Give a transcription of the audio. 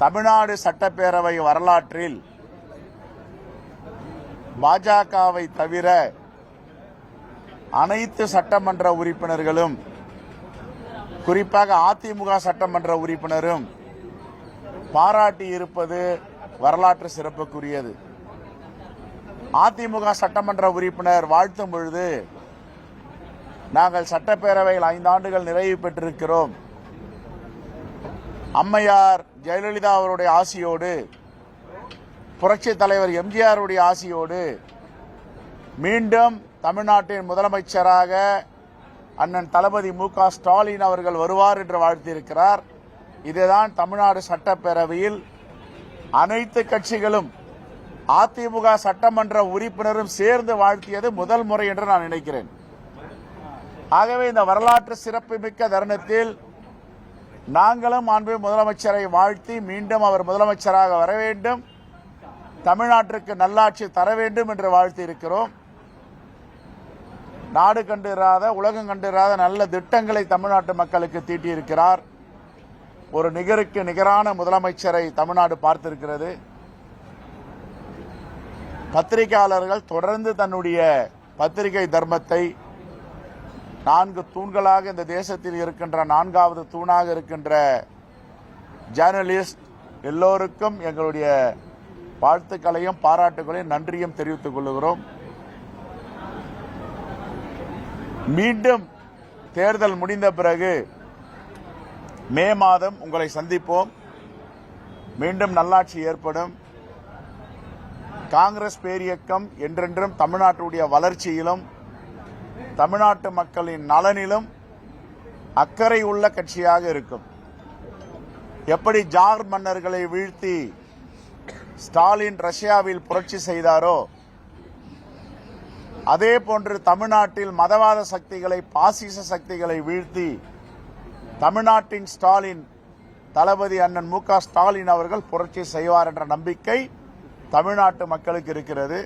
தமிழ்நாடு சட்டப்பேரவை வரலாற்றில் பாஜகவை தவிர அனைத்து சட்டமன்ற உறுப்பினர்களும், குறிப்பாக அதிமுக சட்டமன்ற உறுப்பினரும் பாராட்டி இருப்பது வரலாற்று சிறப்புக்குரியது. அதிமுக சட்டமன்ற உறுப்பினர் வாழ்த்தும் பொழுது, நாங்கள் சட்டப்பேரவையில் 5 ஆண்டுகள் நிறைவு பெற்றிருக்கிறோம், அம்மையார் ஜெயலலிதா அவருடைய ஆசியோடு, புரட்சித் தலைவர் எம்ஜிஆருடைய ஆசியோடு மீண்டும் தமிழ்நாட்டின் முதலமைச்சராக அண்ணன் தளபதி மு.க. ஸ்டாலின் அவர்கள் வருவார் என்று வாழ்த்தியிருக்கிறார். இதுதான் தமிழ்நாடு சட்டப்பேரவையில் அனைத்து கட்சிகளும் அதிமுக சட்டமன்ற உறுப்பினரும் சேர்ந்து வாழ்த்தியது முதல் முறை என்று நான் நினைக்கிறேன். ஆகவே இந்த வரலாற்று சிறப்புமிக்க தருணத்தில் நாங்களும் மாண்புமிகு முதலமைச்சரை வாழ்த்தி மீண்டும் அவர் முதலமைச்சராக வர வேண்டும், தமிழ்நாட்டிற்கு நல்லாட்சி தர வேண்டும் என்று வாழ்த்தி இருக்கிறோம். நாடு கண்டிராத, உலகம் கண்டிராத நல்ல திட்டங்களை தமிழ்நாட்டு மக்களுக்கு தீட்டியிருக்கிறார். ஒரு நிகருக்கு நிகரான முதலமைச்சரை தமிழ்நாடு பார்த்திருக்கிறது. பத்திரிகையாளர்கள் தொடர்ந்து தன்னுடைய பத்திரிகை தர்மத்தை 4 தூண்களாக இந்த தேசத்தில் இருக்கின்ற 4வது தூணாக இருக்கின்ற ஜேர்னலிஸ்ட் எல்லோருக்கும் எங்களுடைய வாழ்த்துக்களையும் பாராட்டுகளையும் நன்றியும் தெரிவித்துக் கொள்கிறோம். மீண்டும் தேர்தல் முடிந்த பிறகு மே மாதம் உங்களை சந்திப்போம். மீண்டும் நல்லாட்சி ஏற்படும். காங்கிரஸ் பேரியக்கம் என்றென்றும் தமிழ்நாட்டுடைய வளர்ச்சியிலும் தமிழ்நாட்டு மக்களின் நலனிலும் அக்கறை உள்ள கட்சியாக இருக்கும். எப்படி ஜார் மன்னர்களை வீழ்த்தி ஸ்டாலின் ரஷ்யாவில் புரட்சி செய்தாரோ, அதே போன்று தமிழ்நாட்டில் மதவாத சக்திகளை, பாசிச சக்திகளை வீழ்த்தி தமிழ்நாட்டின் ஸ்டாலின், தளபதி அண்ணன் மு.க. ஸ்டாலின் அவர்கள் புரட்சி செய்வார் என்ற நம்பிக்கை தமிழ்நாட்டு மக்களுக்கு இருக்கிறது.